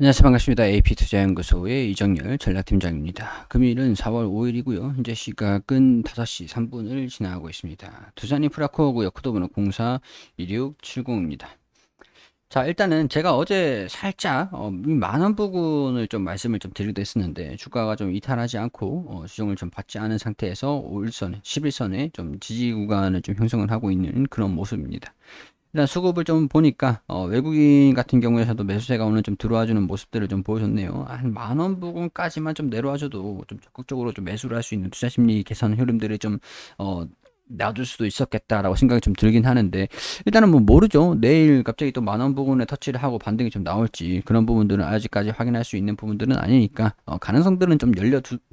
안녕하세요. 반갑습니다. AP투자연구소의 이정열 전략팀장입니다. 금일은 4월 5일이고요. 현재 시각은 5시 3분을 지나고 있습니다. 두산인프라코어고 역코드번호 042670입니다. 자, 일단은 제가 어제 살짝 이 만원 부근을 좀 말씀을 좀 드리기도 했었는데 주가가 좀 이탈하지 않고 수정을 좀 받지 않은 상태에서 5일선, 11선에 좀 지지 구간을 좀 형성을 하고 있는 그런 모습입니다. 일단 수급을 좀 보니까 외국인 같은 경우에서도 매수세가 오늘 좀 들어와주는 모습들을 좀 보여줬네요. 한 만원 부근까지만 좀 내려와줘도 좀 적극적으로 좀 매수를 할 수 있는 투자 심리 개선 흐름들이 좀 놔줄 수도 있었겠다라고 생각이 좀 들긴 하는데 일단은 뭐 모르죠. 내일 갑자기 또 만원 부근에 터치를 하고 반등이 좀 나올지 그런 부분들은 아직까지 확인할 수 있는 부분들은 아니니까 가능성들은 좀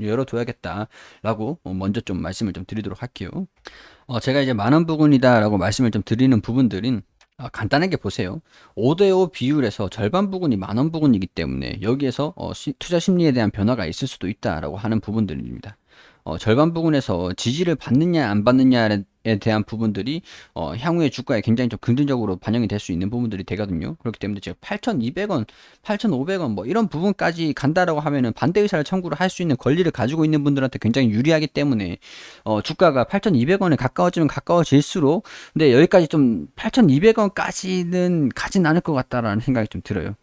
열어둬야겠다라고 먼저 좀 말씀을 좀 드리도록 할게요. 제가 이제 만원 부근이다라고 말씀을 좀 드리는 부분들은 간단하게 보세요. 5대5 비율에서 절반 부분이 만원 부근이기 때문에 여기에서 투자 심리에 대한 변화가 있을 수도 있다라고 하는 부분들입니다. 절반 부분에서 지지를 받느냐 안 받느냐에 대한 부분들이 향후의 주가에 굉장히 좀 긍정적으로 반영이 될 수 있는 부분들이 되거든요. 그렇기 때문에 제가 8,200원, 8,500원 뭐 이런 부분까지 간다라고 하면은 반대 의사를 청구를 할 수 있는 권리를 가지고 있는 분들한테 굉장히 유리하기 때문에 주가가 8,200원에 가까워지면 가까워질수록 근데 여기까지 좀 8,200원까지는 가진 않을 것 같다라는 생각이 좀 들어요.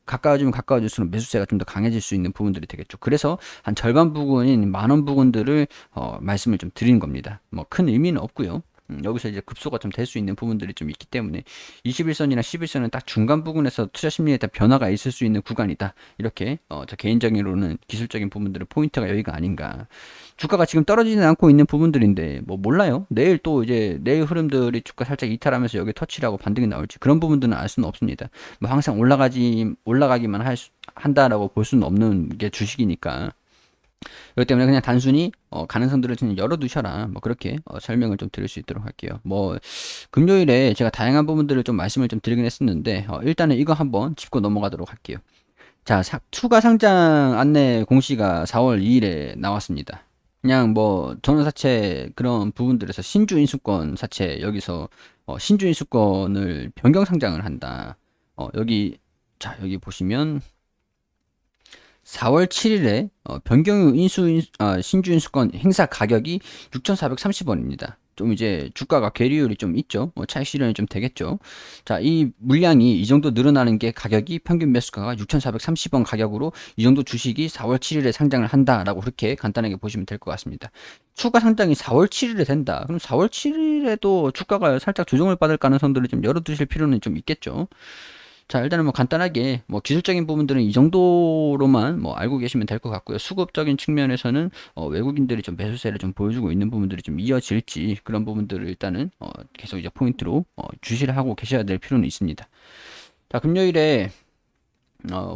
가까워지면 가까워질수록 매수세가 좀 더 강해질 수 있는 부분들이 되겠죠. 그래서 한 절반 부분인 만원 부분들을 말씀을 좀 드리는 겁니다. 뭐 큰 의미는 없고요. 여기서 이제 급소가 좀 될 수 있는 부분들이 좀 있기 때문에 21선이나 11선은 딱 중간 부분에서 투자 심리에 따른 변화가 있을 수 있는 구간이다. 이렇게 저 개인적으로는 기술적인 부분들의 포인트가 여기가 아닌가. 주가가 지금 떨어지지 않고 있는 부분들인데 뭐 몰라요. 내일 또 이제 내일 흐름들이 주가 살짝 이탈하면서 여기 터치를 하고 반등이 나올지 그런 부분들은 알 수는 없습니다. 뭐 항상 올라가기만 한다라고 볼 수는 없는 게 주식이니까. 그렇기 때문에 그냥 단순히 가능성들을 좀 열어두셔라 뭐 그렇게 설명을 좀 드릴 수 있도록 할게요. 뭐 금요일에 제가 다양한 부분들을 좀 말씀을 좀 드리긴 했었는데 일단은 이거 한번 짚고 넘어가도록 할게요. 자, 추가 상장 안내 공시가 4월 2일에 나왔습니다. 그냥 뭐 전원사채 그런 부분들에서 신주 인수권 사채 여기서 신주 인수권을 변경 상장을 한다. 여기 자 여기 보시면 4월 7일에 변경 신주 인수권 행사 가격이 6,430원입니다. 좀 이제 주가가 괴리율이 좀 있죠. 차익 실현이 좀 되겠죠. 자, 이 물량이 이 정도 늘어나는 게 가격이 평균 매수가가 6,430원 가격으로 이 정도 주식이 4월 7일에 상장을 한다라고 그렇게 간단하게 보시면 될 것 같습니다. 추가 상장이 4월 7일에 된다. 그럼 4월 7일에도 주가가 살짝 조정을 받을 가능성들을 좀 열어두실 필요는 좀 있겠죠. 자, 일단은 뭐 간단하게 뭐 기술적인 부분들은 이 정도로만 뭐 알고 계시면 될 것 같고요. 수급적인 측면에서는 외국인들이 좀 매수세를 좀 보여주고 있는 부분들이 좀 이어질지 그런 부분들을 일단은 계속 이제 포인트로 주시를 하고 계셔야 될 필요는 있습니다. 자, 금요일에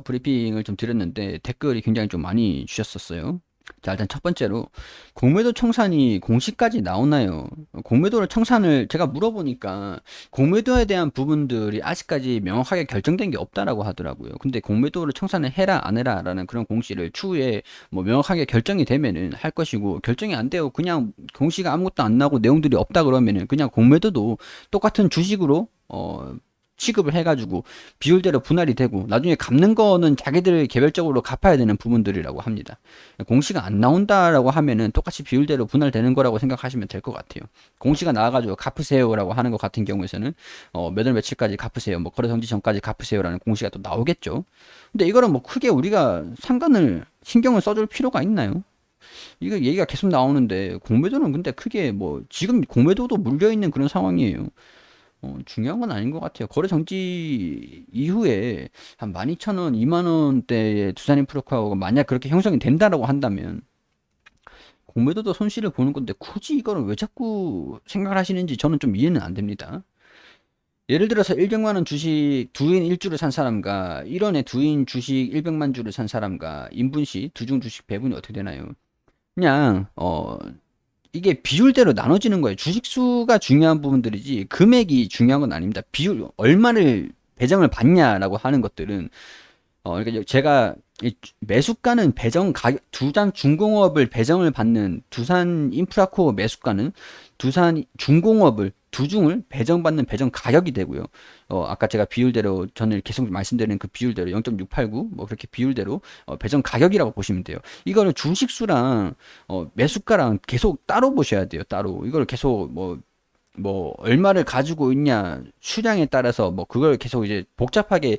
브리핑을 좀 드렸는데 댓글이 굉장히 좀 많이 주셨었어요. 자, 일단 첫 번째로 공매도 청산이 공시까지 나오나요? 공매도를 청산을 제가 물어보니까 공매도에 대한 부분들이 아직까지 명확하게 결정된 게 없다라고 하더라고요. 근데 공매도를 청산을 해라 안 해라라는 그런 공시를 추후에 뭐 명확하게 결정이 되면은 할 것이고 결정이 안 되고 그냥 공시가 아무것도 안 나고 내용들이 없다 그러면은 그냥 공매도도 똑같은 주식으로 취급을 해가지고 비율대로 분할이 되고 나중에 갚는 거는 자기들 개별적으로 갚아야 되는 부분들이라고 합니다. 공시가 안 나온다라고 하면은 똑같이 비율대로 분할되는 거라고 생각하시면 될 것 같아요. 공시가 나와가지고 갚으세요라고 하는 것 같은 경우에는 몇 월 며칠까지 갚으세요, 뭐 거래 정지 전까지 갚으세요라는 공시가 또 나오겠죠. 근데 이거는 뭐 크게 우리가 신경을 써줄 필요가 있나요? 이거 얘기가 계속 나오는데 공매도는 근데 크게 뭐 지금 공매도도 물려 있는 그런 상황이에요. 중요한 건 아닌 것 같아요. 거래 정지 이후에 한 12,000원, 2만원대의 두산인프라코어가 만약 그렇게 형성이 된다라고 한다면 공매도도 손실을 보는 건데 굳이 이거를 왜 자꾸 생각을 하시는지 저는 좀 이해는 안 됩니다. 예를 들어서 100만 원 주식 두인 1주를 산 사람과 1원에 두인 주식 100만 주를 산 사람과 인분시 두중 주식 배분이 어떻게 되나요? 그냥 이게 비율대로 나눠지는 거예요. 주식 수가 중요한 부분들이지 금액이 중요한 건 아닙니다. 비율 얼마를 배정을 받냐라고 하는 것들은 그러니까 제가 이 매수가는 배정 가격 두산 중공업을 배정을 받는 두산 인프라코어 매수가는 두산 중공업을 두중을 배정받는 배정 가격이 되고요. 아까 제가 비율대로 저는 계속 말씀드리는 그 비율대로 0.689 뭐 그렇게 비율대로 배정 가격이라고 보시면 돼요. 이거를 주식수랑 매수가랑 계속 따로 보셔야 돼요. 따로 이걸 계속 뭐 얼마를 가지고 있냐 수량에 따라서 뭐 그걸 계속 이제 복잡하게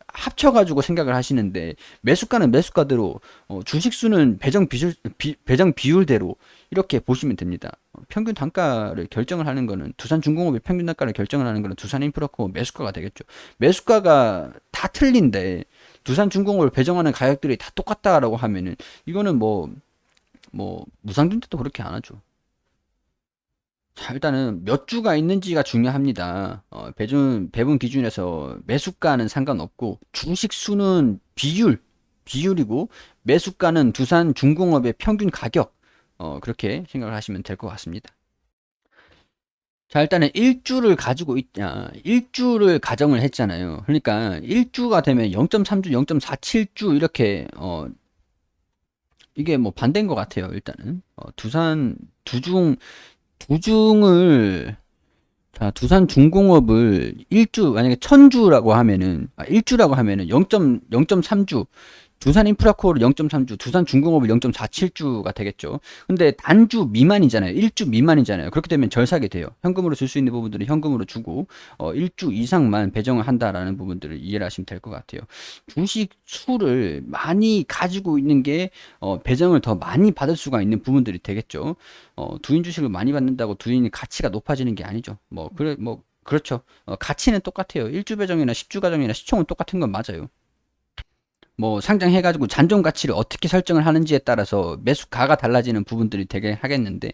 합쳐가지고 생각을 하시는데 매수가는 매수가대로 주식수는 배정 비율대로 이렇게 보시면 됩니다. 평균 단가를 결정을 하는 거는 두산중공업의 평균 단가를 결정을 하는 거는 두산인프라코 매수가가 되겠죠. 매수가가 다 틀린데 두산중공업을 배정하는 가격들이 다 똑같다라고 하면은 이거는 무상증 때도 그렇게 안 하죠. 자, 일단은 몇 주가 있는지가 중요합니다. 배분 기준에서 매수가는 상관없고 주식 수는 비율이고 매수가는 두산중공업의 평균 가격 그렇게 생각을 하시면 될 것 같습니다. 자, 일단은 일주를 가정을 했잖아요. 그러니까 일주가 되면 0.3주, 0.47주 이렇게 이게 뭐 반대인 것 같아요. 일단은 두중을 자, 두산중공업을 만약에 1000주라고 하면은, 1주라고 하면은 0.3주, 두산인프라코어를 0.3주, 두산중공업을 0.47주가 되겠죠. 근데 단주 미만이잖아요. 1주 미만이잖아요. 그렇게 되면 절삭이 돼요. 현금으로 줄 수 있는 부분들은 현금으로 주고, 1주 이상만 배정을 한다라는 부분들을 이해를 하시면 될 것 같아요. 주식 수를 많이 가지고 있는 게, 배정을 더 많이 받을 수가 있는 부분들이 되겠죠. 두인 주식을 많이 받는다고 두인이 가치가 높아지는 게 아니죠. 그렇죠. 가치는 똑같아요. 1주 배정이나 10주 가정이나 시총은 똑같은 건 맞아요. 뭐 상장해가지고 잔존 가치를 어떻게 설정을 하는지에 따라서 매수가가 달라지는 부분들이 되게 하겠는데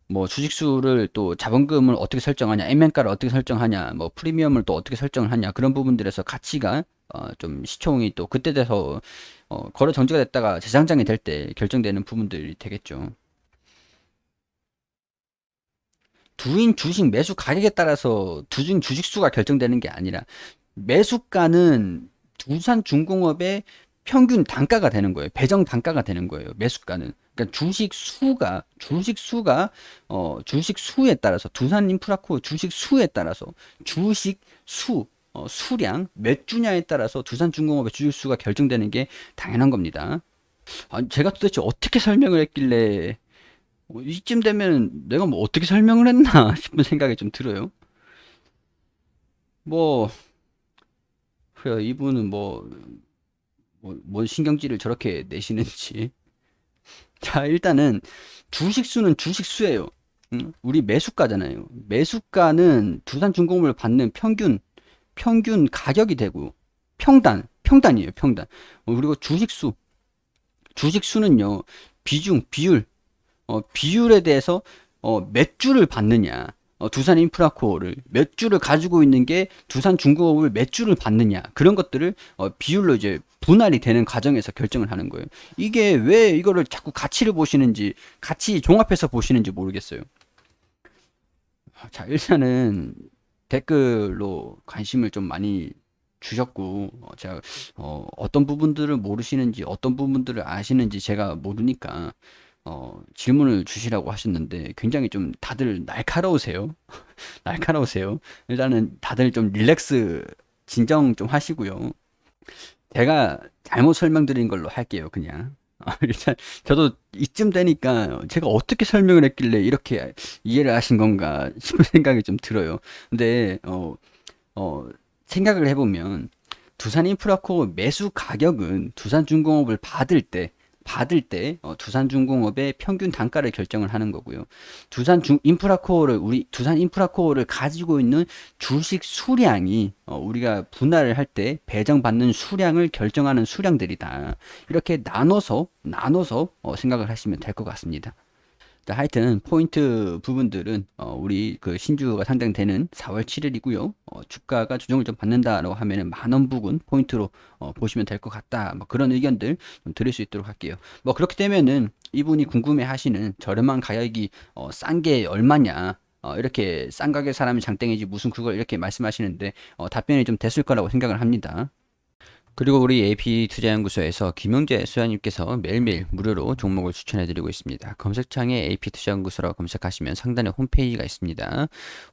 뭐 주식수를 또 자본금을 어떻게 설정하냐, 액면가를 어떻게 설정하냐, 뭐 프리미엄을 또 어떻게 설정을 하냐 그런 부분들에서 가치가 좀 시총이 또 그때 돼서 거래 정지가 됐다가 재상장이 될 때 결정되는 부분들이 되겠죠. 두인 주식 매수 가격에 따라서 두중 주식수가 결정되는 게 아니라 매수가는 두산중공업의 평균 단가가 되는 거예요. 배정 단가가 되는 거예요. 매수가는. 그러니까 주식 수에 따라서 두산인프라코 주식 수에 따라서 주식 수량 몇 주냐에 따라서 두산중공업의 주식 수가 결정되는 게 당연한 겁니다. 제가 도대체 어떻게 설명을 했길래 이쯤 되면 내가 뭐 어떻게 설명을 했나 싶은 생각이 좀 들어요. 뭐 그래요. 이분은 뭔 신경질을 저렇게 내시는지. 자, 일단은 주식수는 주식수예요. 응? 우리 매수가잖아요. 매수가는 두산중공업을 받는 평균 가격이 되고 평단이에요. 평단. 그리고 주식수는요. 비율에 대해서 몇 주를 받느냐. 두산인프라코어를 몇 주를 가지고 있는 게 두산중공업을 몇 주를 받느냐 그런 것들을 비율로 이제 분할이 되는 과정에서 결정을 하는 거예요. 이게 왜 이거를 자꾸 가치를 보시는지 같이 종합해서 보시는지 모르겠어요. 자, 일단은 댓글로 관심을 좀 많이 주셨고 제가 어떤 부분들을 모르시는지 어떤 부분들을 아시는지 제가 모르니까 질문을 주시라고 하셨는데 굉장히 좀 다들 날카로우세요. 날카로우세요. 일단은 다들 좀 릴렉스 진정 좀 하시고요. 제가 잘못 설명드린 걸로 할게요, 그냥. 일단 저도 이쯤 되니까 제가 어떻게 설명을 했길래 이렇게 이해를 하신 건가 싶은 생각이 좀 들어요. 근데 어, 생각을 해보면 두산인프라코 매수 가격은 두산중공업을 받을 때 두산중공업의 평균 단가를 결정을 하는 거고요. 두산인프라코어를 가지고 있는 주식 수량이 우리가 분할을 할 때 배정받는 수량을 결정하는 수량들이다. 이렇게 나눠서 생각을 하시면 될 것 같습니다. 하여튼 포인트 부분들은 우리 그 신주가 상장되는 4월 7일이고요. 주가가 조정을 좀 받는다라고 하면은 만원 부근 포인트로 보시면 될 것 같다. 뭐 그런 의견들 좀 드릴 수 있도록 할게요. 뭐 그렇게 되면은 이분이 궁금해하시는 저렴한 가격이 싼 게 얼마냐? 이렇게 싼 가격 사람이 장땡이지 무슨 그걸 이렇게 말씀하시는데 답변이 좀 됐을 거라고 생각을 합니다. 그리고 우리 AP투자연구소에서 김영재 소장님께서 매일매일 무료로 종목을 추천해드리고 있습니다. 검색창에 AP투자연구소라고 검색하시면 상단에 홈페이지가 있습니다.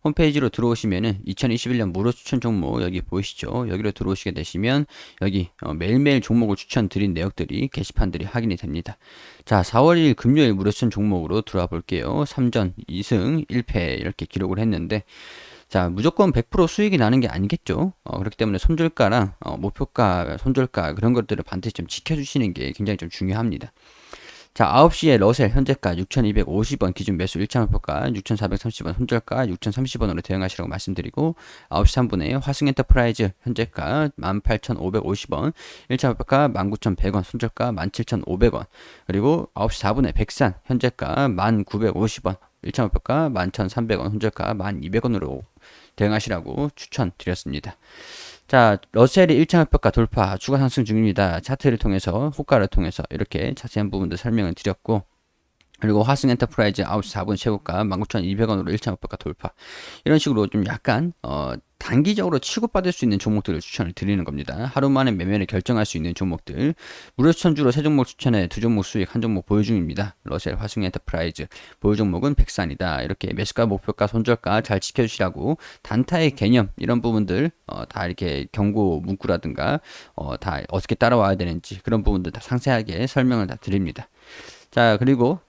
홈페이지로 들어오시면은 2021년 무료 추천 종목 여기 보이시죠? 여기로 들어오시게 되시면 여기 매일매일 종목을 추천드린 내역들이 게시판들이 확인이 됩니다. 자, 4월 1일 금요일 무료 추천 종목으로 들어와 볼게요. 3전 2승 1패 이렇게 기록을 했는데 자, 무조건 100% 수익이 나는 게 아니겠죠. 그렇기 때문에 손절가랑 목표가, 손절가 그런 것들을 반드시 좀 지켜주시는 게 굉장히 좀 중요합니다. 자, 9시에 러셀 현재가 6,250원 기준 매수 1차 목표가 6,430원 손절가 6,030원으로 대응하시라고 말씀드리고 9시 3분에 화승 엔터프라이즈 현재가 18,550원 1차 목표가 19,100원 손절가 17,500원 그리고 9시 4분에 백산 현재가 1,950원 1차 목표가 11,300원 손절가 1,200원으로 대응하시라고 추천드렸습니다. 자, 러셀이 1차 목표가 돌파, 추가 상승 중입니다. 차트를 통해서, 호가를 통해서 이렇게 자세한 부분도 설명을 드렸고, 그리고 화승 엔터프라이즈 9시 4분 최고가 19,200원으로 1차 목표가 돌파. 이런 식으로 좀 약간 단기적으로 치고받을 수 있는 종목들을 추천을 드리는 겁니다. 하루 만에 매매를 결정할 수 있는 종목들. 무료 추천주로 3종목 추천해 2종목 수익, 1종목 보유 중입니다. 러셀, 화승 엔터프라이즈. 보유 종목은 백산이다. 이렇게 매수가, 목표가, 손절가 잘 지켜주시라고 단타의 개념 이런 부분들 다 이렇게 경고 문구라든가 다 어떻게 따라와야 되는지 그런 부분들 다 상세하게 설명을 다 드립니다. 자, 그리고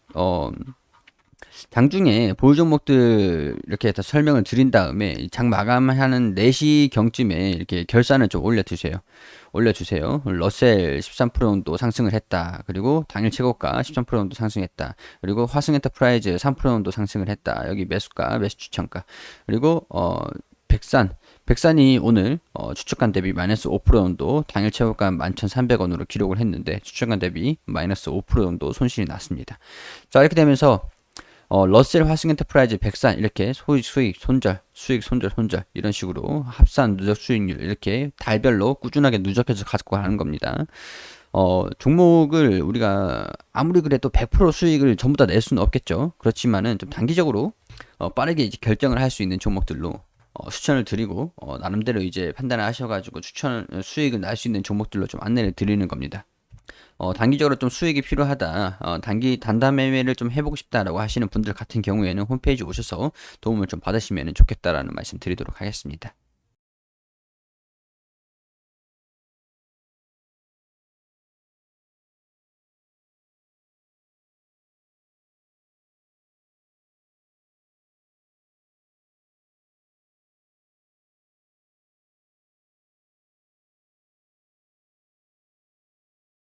장중에 보유 종목들 이렇게 다 설명을 드린 다음에 장 마감하는 4시경쯤에 이렇게 결산을 좀 올려주세요. 러셀 13% 정도 상승을 했다. 그리고 당일 최고가 13% 정도 상승했다. 그리고 화승 엔터프라이즈 3% 정도 상승을 했다. 여기 매수가, 매수 추천가. 그리고 백산이 오늘 추천가 대비 마이너스 5% 정도 당일 최고가 11,300원으로 기록을 했는데 추천가 대비 마이너스 5% 정도 손실이 났습니다. 자, 이렇게 되면서 러셀, 화승 엔터프라이즈, 백산 이렇게 수익, 손절, 수익, 손절, 손절 이런 식으로 합산 누적 수익률 이렇게 달별로 꾸준하게 누적해서 가지고 가는 겁니다. 종목을 우리가 아무리 그래도 100% 수익을 전부 다 낼 수는 없겠죠. 그렇지만은 좀 단기적으로 빠르게 이제 결정을 할 수 있는 종목들로 추천을 드리고 나름대로 이제 판단을 하셔가지고 수익을 날 수 있는 종목들로 좀 안내를 드리는 겁니다. 단기적으로 좀 수익이 필요하다. 단타 매매를 좀 해보고 싶다라고 하시는 분들 같은 경우에는 홈페이지 오셔서 도움을 좀 받으시면 좋겠다라는 말씀 드리도록 하겠습니다.